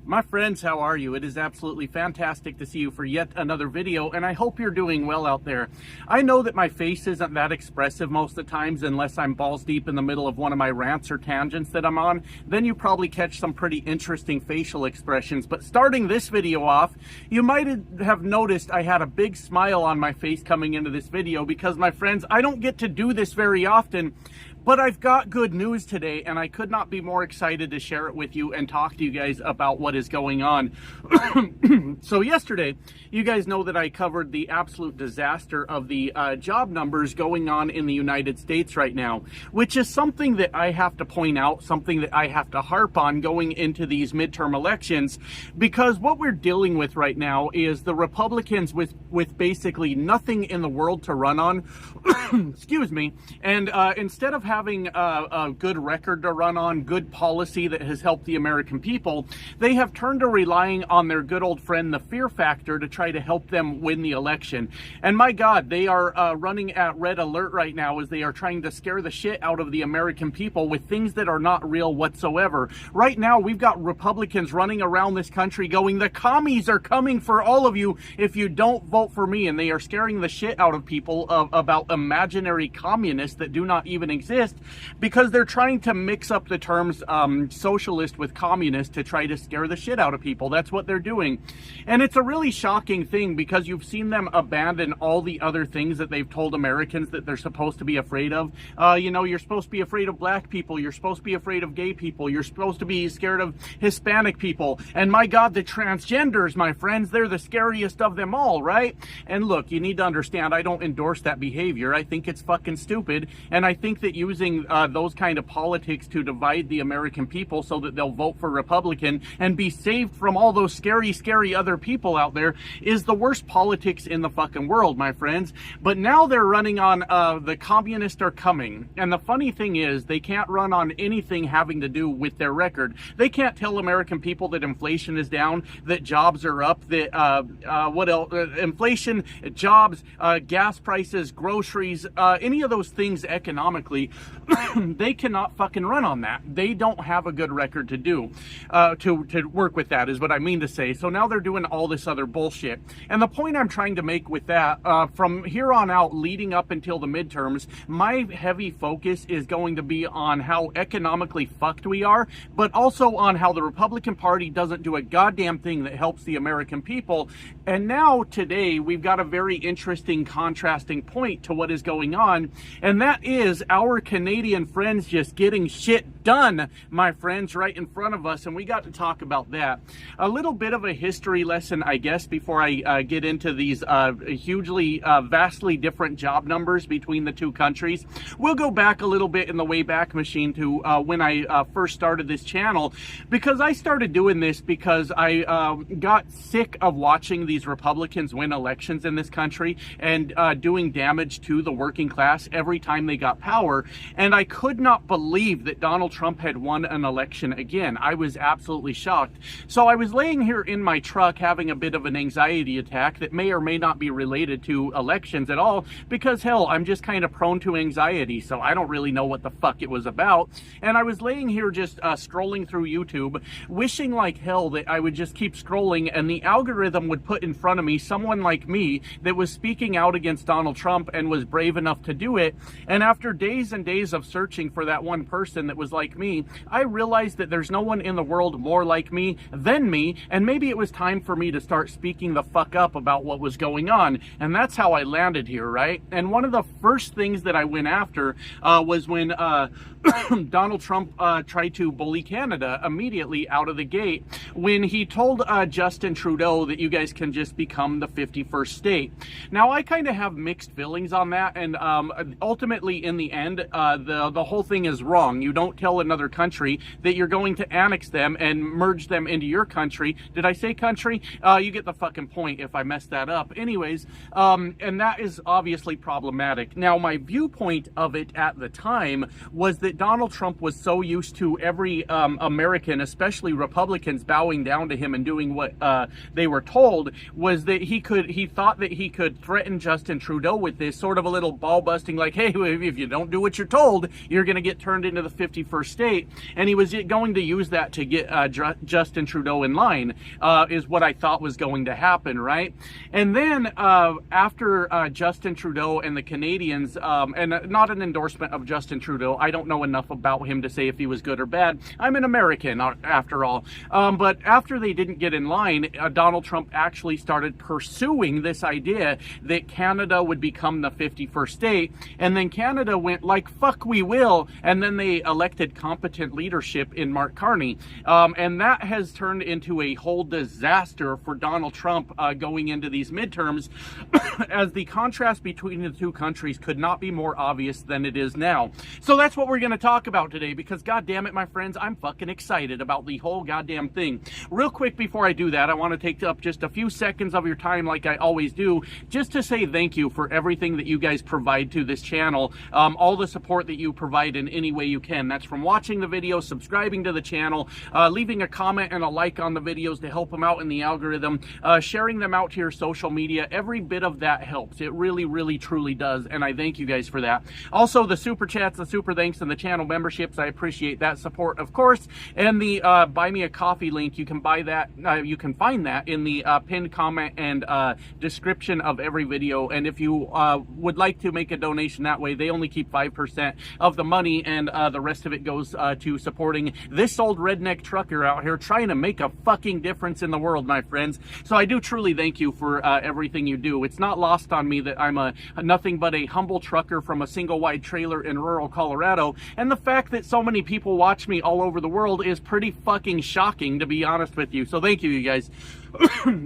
My friends, how are you? It is absolutely fantastic to see you for yet another video, and I hope you're doing well out there. I know that my face isn't that expressive most of the times unless I'm balls deep in the middle of one of my rants or tangents that I'm on. Then you probably catch some pretty interesting facial expressions. But starting this video off, you might have noticed I had a big smile on my face coming into this video because, my friends, I don't get to do this very often. But I've got good news today, and I could not be more excited to share it with you and talk to you guys about what is going on. So yesterday, you guys know that I covered the absolute disaster of the job numbers going on in the United States right now, which is something that I have to point out, something that I have to harp on going into these midterm elections, because what we're dealing with right now is the Republicans with basically nothing in the world to run on, excuse me, and instead of having a good record to run on, good policy that has helped the American people, they have turned to relying on their good old friend, the fear factor, to try to help them win the election. And my God, they are running at red alert right now as they are trying to scare the shit out of the American people with things that are not real whatsoever. Right now, we've got Republicans running around this country going, the commies are coming for all of you if you don't vote for me. And they are scaring the shit out of people about imaginary communists that do not even exist, because they're trying to mix up the terms socialist with communist to try to scare the shit out of people. That's what they're doing. And it's a really shocking thing because you've seen them abandon all the other things that they've told Americans that they're supposed to be afraid of. You know, you're supposed to be afraid of black people. You're supposed to be afraid of gay people. You're supposed to be scared of Hispanic people. And my God, the transgenders, my friends, they're the scariest of them all, right? And look, you need to understand, I don't endorse that behavior. I think it's fucking stupid. And I think that using those kind of politics to divide the American people so that they'll vote for Republican and be saved from all those scary other people out there is the worst politics in the fucking world, my friends. But now they're running on the communists are coming. And the funny thing is, they can't run on anything having to do with their record. They can't tell American people that inflation is down, that jobs are up, that what else? Inflation, jobs, gas prices, groceries, any of those things economically. They cannot fucking run on that. They don't have a good record to do, to work with that is what I mean to say. So now they're doing all this other bullshit. And the point I'm trying to make with that, from here on out, leading up until the midterms, my heavy focus is going to be on how economically fucked we are, but also on how the Republican Party doesn't do a goddamn thing that helps the American people. And now today, we've got a very interesting contrasting point to what is going on, and that is our Canadian friends just getting shit done, my friends, right in front of us. And we got to talk about that. A little bit of a history lesson, I guess, before I get into these hugely, vastly different job numbers between the two countries. We'll go back a little bit in the Wayback Machine to when I first started this channel, because I started doing this because I got sick of watching these Republicans win elections in this country and doing damage to the working class every time they got power. And I could not believe that Donald Trump had won an election again. I was absolutely shocked. So I was laying here in my truck having a bit of an anxiety attack that may or may not be related to elections at all, because hell, I'm just kind of prone to anxiety, so I don't really know what the fuck it was about. And I was laying here just scrolling through YouTube, wishing like hell that I would just keep scrolling and the algorithm would put in front of me someone like me that was speaking out against Donald Trump and was brave enough to do it. And after days and days of searching for that one person that was like me, I realized that there's no one in the world more like me than me, and maybe it was time for me to start speaking the fuck up about what was going on. And that's how I landed here, right? And one of the first things that I went after was when Donald Trump tried to bully Canada immediately out of the gate when he told Justin Trudeau that you guys can just become the 51st state. Now, I kind of have mixed feelings on that, and ultimately, in the end, the whole thing is wrong. You don't tell another country that you're going to annex them and merge them into your country. Did I say country? You get the fucking point if I messed that up. Anyways, and that is obviously problematic. Now, my viewpoint of it at the time was that Donald Trump was so used to every American, especially Republicans, bowing down to him and doing what they were told, was that he thought that he could threaten Justin Trudeau with this sort of a little ball busting, like, hey, if you don't do what you're you're told you're going to get turned into the 51st state. And he was going to use that to get Justin Trudeau in line, is what I thought was going to happen, right? And then after Justin Trudeau and the Canadians, and not an endorsement of Justin Trudeau, I don't know enough about him to say if he was good or bad. I'm an American, after all. But after they didn't get in line, Donald Trump actually started pursuing this idea that Canada would become the 51st state. And then Canada went like, fuck, we will. And then they elected competent leadership in Mark Carney. And that has turned into a whole disaster for Donald Trump going into these midterms, as the contrast between the two countries could not be more obvious than it is now. So that's what we're going to talk about today, because god damn it, my friends, I'm fucking excited about the whole goddamn thing. Real quick before I do that, I want to take up just a few seconds of your time, like I always do, just to say thank you for everything that you guys provide to this channel, all the support that you provide in any way you can. That's from watching the video, subscribing to the channel, leaving a comment and a like on the videos to help them out in the algorithm, sharing them out to your social media. Every bit of that helps. It really, really, truly does, and I thank you guys for that. Also, the super chats, the super thanks, and the channel memberships, I appreciate that support, of course. And the buy me a coffee link, you can buy that, you can find that in the pinned comment and description of every video. And if you would like to make a donation that way, they only keep 5% of the money, and the rest of it goes to supporting this old redneck trucker out here trying to make a fucking difference in the world, my friends. So I do truly thank you for everything you do. It's not lost on me that I'm nothing but a humble trucker from a single wide trailer in rural Colorado, and the fact that so many people watch me all over the world is pretty fucking shocking, to be honest with you. So thank you, you guys.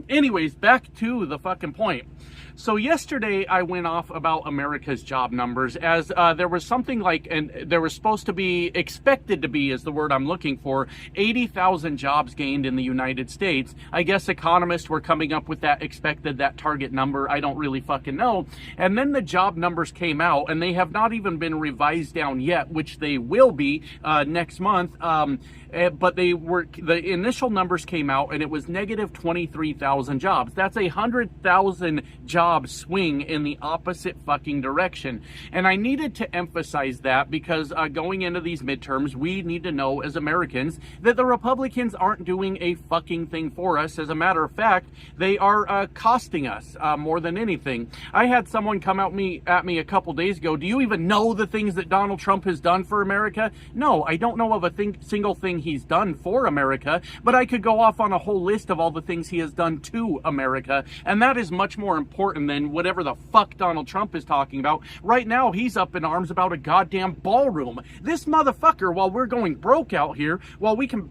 Anyways, back to the fucking point. So yesterday I went off about America's job numbers, as there was something like, and there was supposed to be, expected to be is the word I'm looking for, 80,000 jobs gained in the United States. I guess economists were coming up with that target number. I don't really fucking know. And then the job numbers came out, and they have not even been revised down yet, which they will be next month. But the initial numbers came out, and it was negative 23,000 jobs. That's 100,000 job swing in the opposite fucking direction. And I needed to emphasize that because going into these midterms, we need to know as Americans that the Republicans aren't doing a fucking thing for us. As a matter of fact, they are costing us more than anything. I had someone come at me a couple days ago. Do you even know the things that Donald Trump has done for America? No, I don't know of a single thing he's done for America, but I could go off on a whole list of all the things he has done to America, and that is much more important than whatever the fuck Donald Trump is talking about. Right now, he's up in arms about a goddamn ballroom. This motherfucker, while we're going broke out here, while we can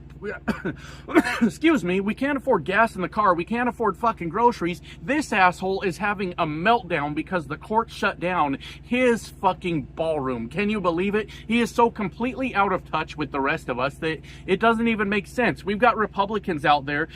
excuse me, we can't afford gas in the car, we can't afford fucking groceries, this asshole is having a meltdown because the court shut down his fucking ballroom. Can you believe it? He is so completely out of touch with the rest of us that it doesn't even make sense. We've got Republicans out there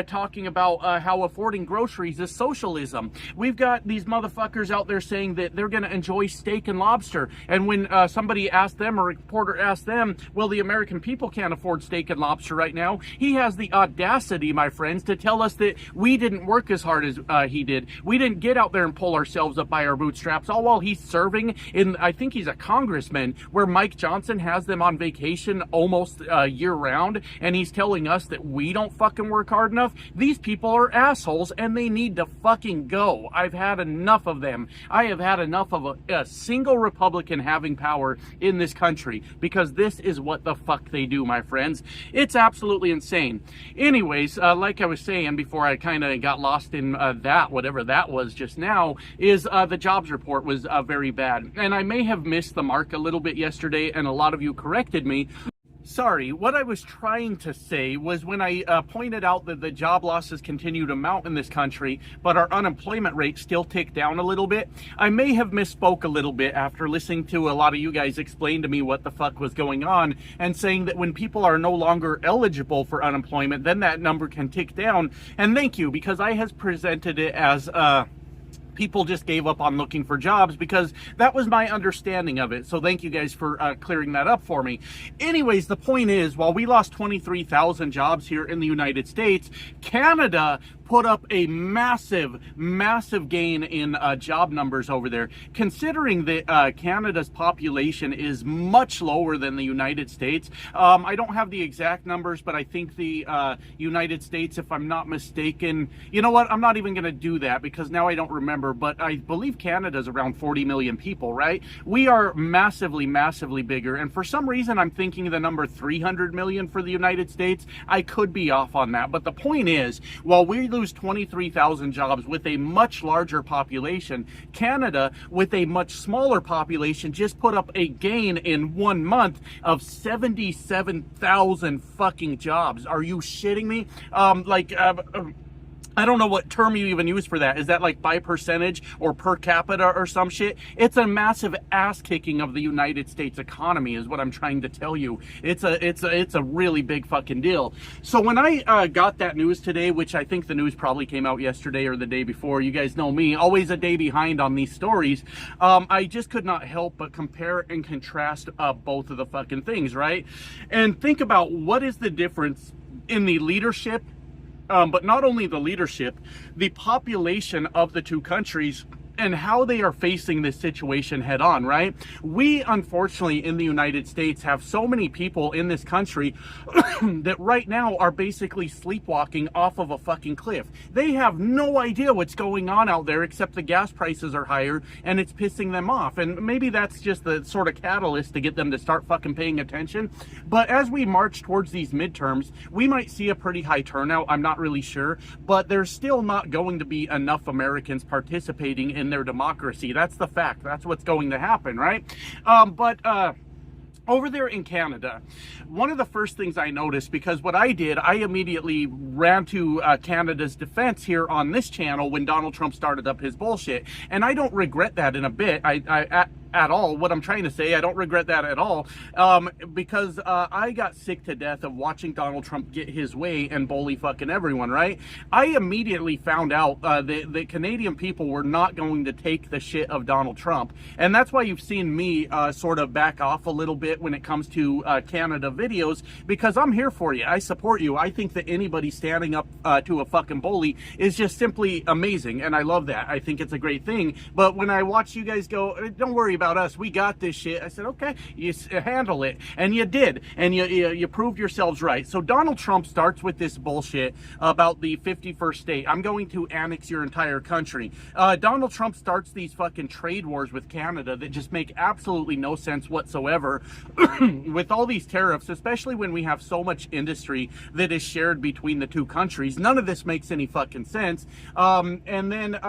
talking about how affording groceries is socialism. We've got these motherfuckers out there saying that they're going to enjoy steak and lobster, and when somebody asked them, a reporter asked them, well, the American people can't afford steak and lobster right now, he has the audacity, my friends, to tell us that we didn't work as hard as he did. We didn't get out there and pull ourselves up by our bootstraps, all while he's serving in, I think he's a congressman, where Mike Johnson has them on vacation almost year round, and he's telling us that we don't fucking work hard enough. These people are assholes, and they need to fucking go. I've had enough of them. I have had enough of a single Republican having power in this country, because this is what the fuck they do, my friends. It's absolutely insane. Anyways, like I was saying before I kind of got lost in that, whatever that was just now, is the jobs report was very bad. And I may have missed the mark a little bit yesterday, and a lot of you corrected me. Sorry, what I was trying to say was when I pointed out that the job losses continue to mount in this country, but our unemployment rate still ticked down a little bit, I may have misspoke a little bit after listening to a lot of you guys explain to me what the fuck was going on, and saying that when people are no longer eligible for unemployment, then that number can tick down. And thank you, because I has presented it as people just gave up on looking for jobs, because that was my understanding of it. So thank you guys for clearing that up for me. Anyways, the point is, while we lost 23,000 jobs here in the United States, Canada put up a massive gain in job numbers over there. Considering that Canada's population is much lower than the United States, I don't have the exact numbers, but I think the United States, if I'm not mistaken, you know what, I'm not even going to do that because now I don't remember, but I believe Canada's around 40 million people, right? We are massively bigger, and for some reason I'm thinking the number 300 million for the United States. I could be off on that, but the point is, while we lose 23,000 jobs with a much larger population, Canada, with a much smaller population, just put up a gain in 1 month of 77,000 fucking jobs. Are you shitting me? I don't know what term you even use for that. Is that like by percentage or per capita or some shit? It's a massive ass kicking of the United States economy is what I'm trying to tell you. It's a really big fucking deal. So when I got that news today, which I think the news probably came out yesterday or the day before, you guys know me, always a day behind on these stories, I just could not help but compare and contrast both of the fucking things, right? And think about what is the difference in the leadership, but not only the leadership, the population of the two countries and how they are facing this situation head on, right? We, unfortunately, in the United States have so many people in this country that right now are basically sleepwalking off of a fucking cliff. They have no idea what's going on out there except the gas prices are higher and it's pissing them off. And maybe that's just the sort of catalyst to get them to start fucking paying attention. But as we march towards these midterms, we might see a pretty high turnout. I'm not really sure, but there's still not going to be enough Americans participating in their democracy. That's the fact. That's what's going to happen, right? Over there in Canada, one of the first things I noticed, because what I did, I immediately ran to Canada's defense here on this channel when Donald Trump started up his bullshit. And I don't regret that in a bit. At all. What I'm trying to say, I don't regret that at all, because I got sick to death of watching Donald Trump get his way and bully fucking everyone, right? I immediately found out that the Canadian people were not going to take the shit of Donald Trump, and that's why you've seen me sort of back off a little bit when it comes to Canada videos, because I'm here for you. I support you. I think that anybody standing up to a fucking bully is just simply amazing, and I love that. I think it's a great thing. But when I watch you guys go, don't worry about us, we got this shit, I said, okay, you handle it, and you did, and you proved yourselves right. So Donald Trump starts with this bullshit about the 51st state. I'm going to annex your entire country. Donald Trump starts these fucking trade wars with Canada that just make absolutely no sense whatsoever with all these tariffs, especially when we have so much industry that is shared between the two countries. None of this makes any fucking sense. And then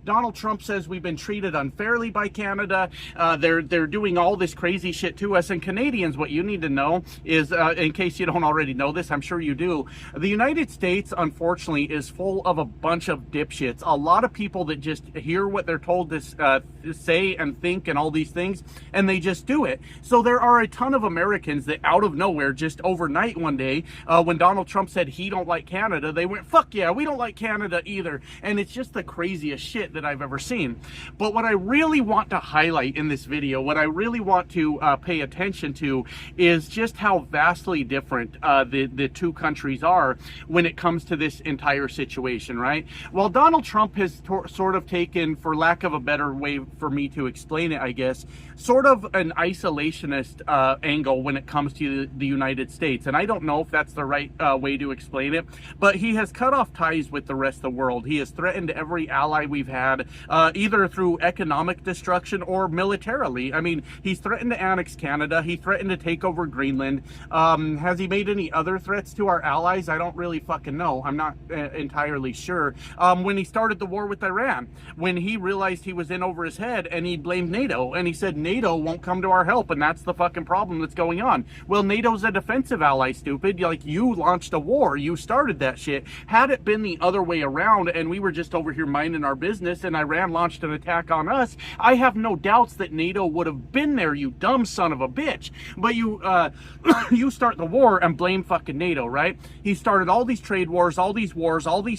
Donald Trump says we've been treated unfairly by Canada. They're doing all this crazy shit to us. And Canadians, what you need to know is, in case you don't already know this, I'm sure you do, the United States, unfortunately, is full of a bunch of dipshits. A lot of people that just hear what they're told to say and think and all these things, and they just do it. So there are a ton of Americans that out of nowhere, just overnight one day, when Donald Trump said he don't like Canada, they went, fuck yeah, we don't like Canada either. And it's just the craziest shit that I've ever seen. But what I really want to highlight in this video, what I really want to pay attention to, is just how vastly different the two countries are when it comes to this entire situation, right? Well, Donald Trump has sort of taken, for lack of a better way for me to explain it, I guess, sort of an isolationist angle when it comes to the United States. And I don't know if that's the right way to explain it, but he has cut off ties with the rest of the world. He has threatened every ally we've had, either through economic destruction or militarily. I mean, he's threatened to annex Canada. He threatened to take over Greenland. Has he made any other threats to our allies? I don't really fucking know. I'm not entirely sure. When he started the war with Iran, when he realized he was in over his head and he blamed NATO and he said NATO won't come to our help and that's the fucking problem that's going on. Well, NATO's a defensive ally, stupid. Like, you launched a war. You started that shit. Had it been the other way around and we were just over here minding our business and Iran launched an attack on us, I have no doubts that NATO would have been there, you dumb son of a bitch. But you you start the war and blame fucking NATO, right? He started all these trade wars, all these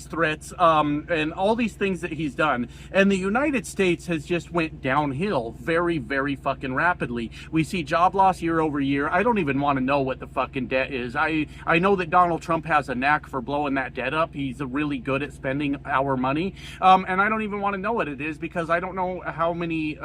threats, and all these things that he's done. And the United States has just went downhill very, very fucking rapidly. We see job loss year over year. I don't even want to know what the fucking debt is. I know that Donald Trump has a knack for blowing that debt up. He's really good at spending our money. And I don't even want to know what it is, because I don't know how many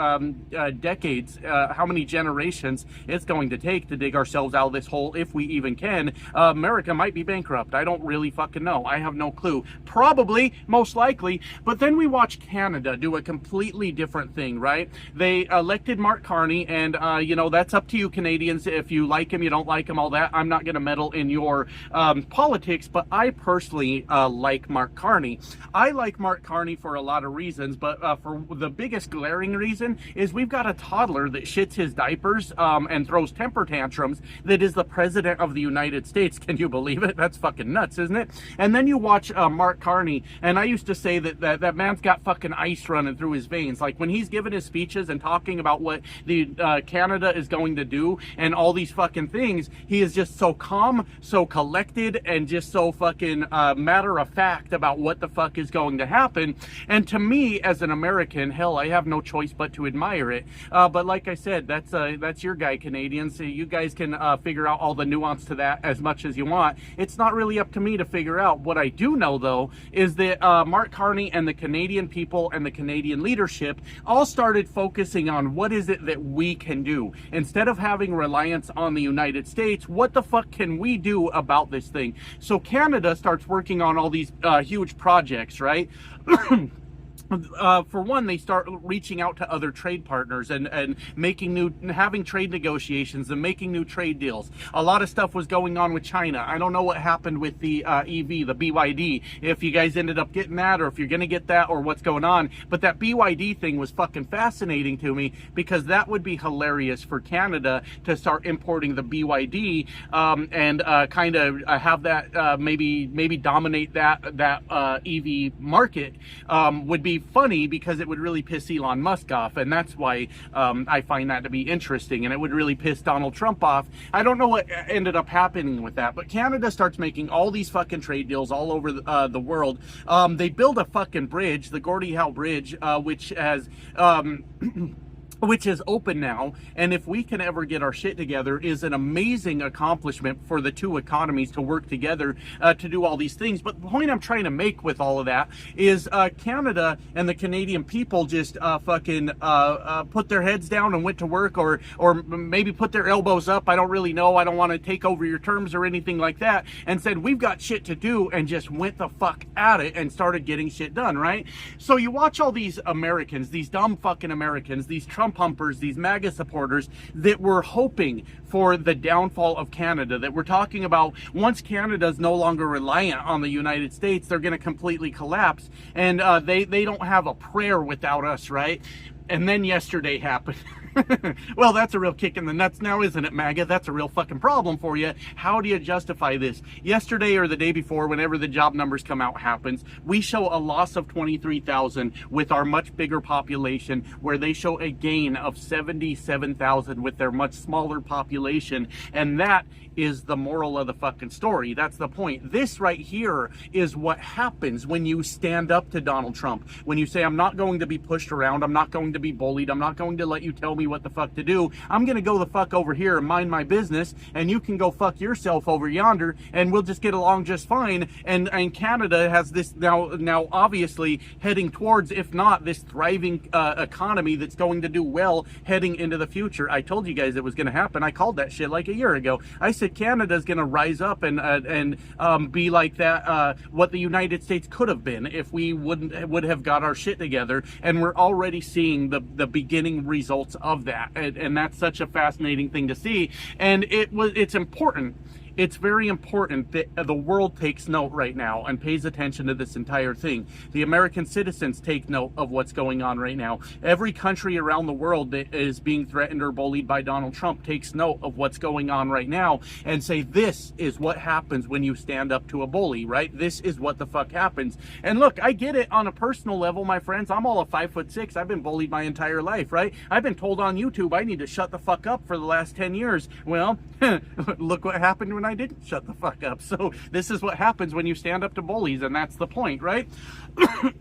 decades, how many generations it's going to take to dig ourselves out of this hole, if we even can. America might be bankrupt. I don't really fucking know. I have no clue. Probably, most likely. But then we watch Canada do a completely different thing, right? They elected Mark Carney, and you know, that's up to you Canadians. If you like him, you don't like him, all that. I'm not going to meddle in your politics, but I personally like Mark Carney. I like Mark Carney for a lot of reasons, but for the biggest glaring reason is we've got a toddler that shits his diapers and throws temper tantrums that is the president of the United States. Can you believe it? That's fucking nuts, isn't it? And then you watch Mark Carney, and I used to say that man's got fucking ice running through his veins. Like when he's giving his speeches and talking about what the Canada is going to do and all these fucking things, he is just so calm, so collected, and just so fucking matter of fact about what the fuck is going to happen. And to me, as an American, hell, I have no choice but to admire it. But like I said, that's your guy, Canadians. So you guys can figure out all the nuance to that as much as you want. It's not really up to me to figure out. What I do know, though, is that Mark Carney and the Canadian people and the Canadian leadership all started focusing on what is it that we can do. Instead of having reliance on the United States, what the fuck can we do about this thing? So Canada starts working on all these huge projects, right? For one, they start reaching out to other trade partners and having trade negotiations and making new trade deals. A lot of stuff was going on with China. I don't know what happened with the EV, the BYD, if you guys ended up getting that, or if you're going to get that, or what's going on. But that BYD thing was fucking fascinating to me, because that would be hilarious for Canada to start importing the BYD and kind of have that maybe dominate that EV market. Would be funny, because it would really piss Elon Musk off, and that's why I find that to be interesting, and it would really piss Donald Trump off. I don't know what ended up happening with that, but Canada starts making all these fucking trade deals all over the world. They build a fucking bridge, the Gordie Howe Bridge, which has which is open now, and if we can ever get our shit together, is an amazing accomplishment for the two economies to work together to do all these things. But the point I'm trying to make with all of that is Canada and the Canadian people just fucking put their heads down and went to work, or maybe put their elbows up. I don't really know. I don't want to take over your terms or anything like that, and said, we've got shit to do, and just went the fuck at it and started getting shit done, right? So you watch all these Americans, these dumb fucking Americans, these Trump pumpers, these MAGA supporters that were hoping for the downfall of Canada, that we're talking about once Canada is no longer reliant on the United States, they're going to completely collapse, and they don't have a prayer without us, right? And then yesterday happened. Well, that's a real kick in the nuts now, isn't it, MAGA? That's a real fucking problem for you. How do you justify this? Yesterday or the day before, whenever the job numbers come out happens, we show a loss of 23,000 with our much bigger population, where they show a gain of 77,000 with their much smaller population. And that is the moral of the fucking story. That's the point. This right here is what happens when you stand up to Donald Trump. When you say, I'm not going to be pushed around, I'm not going to be bullied, I'm not going to let you tell me what the fuck to do. I'm going to go the fuck over here and mind my business, and you can go fuck yourself over yonder, and we'll just get along just fine. And Canada has this now obviously heading towards, if not this thriving economy that's going to do well heading into the future. I told you guys it was going to happen. I called that shit like a year ago. I said Canada's going to rise up and be like that, what the United States could have been if we would have got our shit together. And we're already seeing the beginning results of that, and that's such a fascinating thing to see. And it's important. it's very important that the world takes note right now and pays attention to this entire thing. The American citizens take note of what's going on right now. Every country around the world that is being threatened or bullied by Donald Trump takes note of what's going on right now and say, this is what happens when you stand up to a bully, right? This is what the fuck happens. And look, I get it on a personal level, my friends. I'm all of 5'6". I've been bullied my entire life, right? I've been told on YouTube I need to shut the fuck up for the last 10 years. Well, look what happened when I didn't shut the fuck up. So this is what happens when you stand up to bullies, and that's the point, right?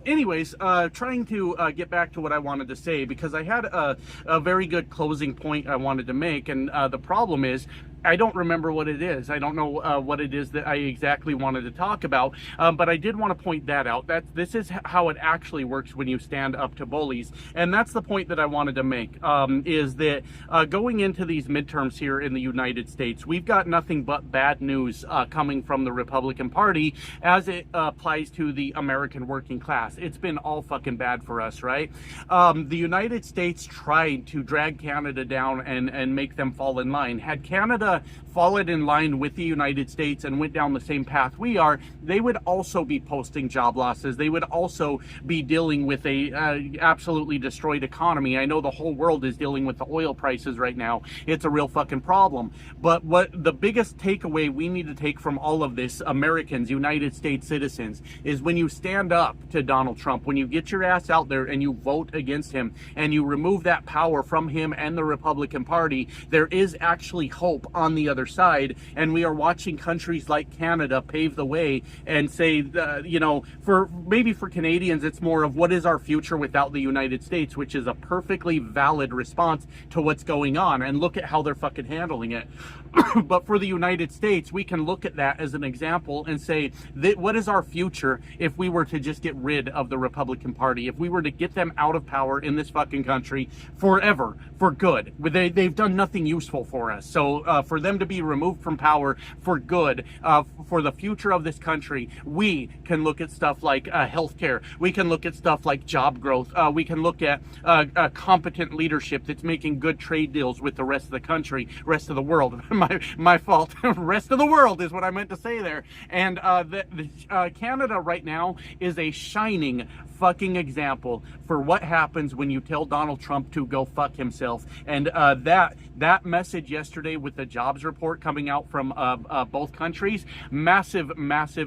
Anyways, trying to get back to what I wanted to say, because I had a very good closing point I wanted to make, and the problem is I don't remember what it is. I don't know what it is that I exactly wanted to talk about, but I did want to point that out. This is how it actually works when you stand up to bullies, and that's the point that I wanted to make, is that going into these midterms here in the United States, we've got nothing but bad news coming from the Republican Party as it applies to the American working class. It's been all fucking bad for us, right? The United States tried to drag Canada down and make them fall in line. Had Canada followed in line with the United States and went down the same path we are, they would also be posting job losses. They would also be dealing with a absolutely destroyed economy. I know the whole world is dealing with the oil prices right now. It's a real fucking problem. But what the biggest takeaway we need to take from all of this, Americans, United States citizens, is when you stand up to Donald Trump, when you get your ass out there and you vote against him and you remove that power from him and the Republican Party, there is actually hope on the other side, and we are watching countries like Canada pave the way and say, you know, maybe for Canadians it's more of what is our future without the United States, which is a perfectly valid response to what's going on, and look at how they're fucking handling it. But for the United States, we can look at that as an example and say that what is our future if we were to just get rid of the Republican Party, if we were to get them out of power in this fucking country forever, for good. They've done nothing useful for us. So for them to be removed from power for good, for the future of this country, we can look at stuff like healthcare. We can look at stuff like job growth. We can look at competent leadership that's making good trade deals with the rest of the country, rest of the world. My fault. Rest of the world is what I meant to say there. And Canada right now is a shining fucking example for what happens when you tell Donald Trump to go fuck himself. And that message yesterday with the jobs report coming out from both countries, massive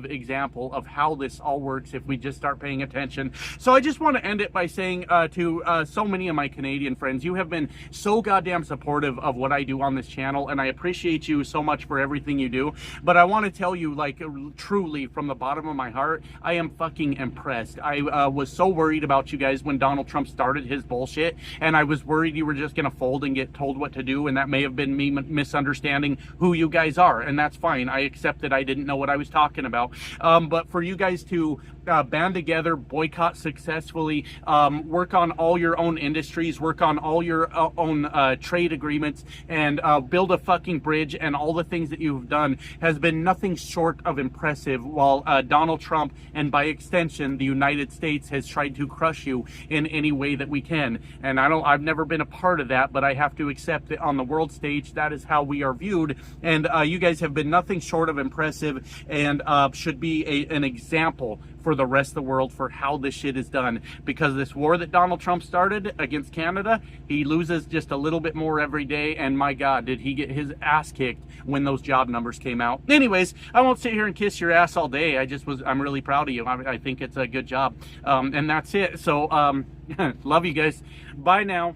example of how this all works if we just start paying attention. So I just want to end it by saying to so many of my Canadian friends, you have been so goddamn supportive of what I do on this channel, and I appreciate you so much for everything you do. But I want to tell you, like, truly from the bottom of my heart, I am fucking impressed. I was so worried about you guys when Donald Trump started his bullshit, and I was worried you were just gonna fold and get told what to do, and that may have been me misunderstanding who you guys are, and that's fine. I accept that I didn't know what I was talking about. But for you guys to band together, boycott successfully, work on all your own industries, work on all your own trade agreements, and build a fucking bridge, and all the things that you've done has been nothing short of impressive, while Donald Trump, and by extension the United States, has tried to crush you in any way that we can. And I've never been a part of that, but I have to accept that on the world stage, that is how we are viewed. And you guys have been nothing short of impressive, and should be an example for the rest of the world for how this shit is done. Because this war that Donald Trump started against Canada, he loses just a little bit more every day, and my God, did he get his ass kicked when those job numbers came out. Anyways, I won't sit here and kiss your ass all day. I'm really proud of you. I think it's a good job. And that's it. So love you guys. Bye now.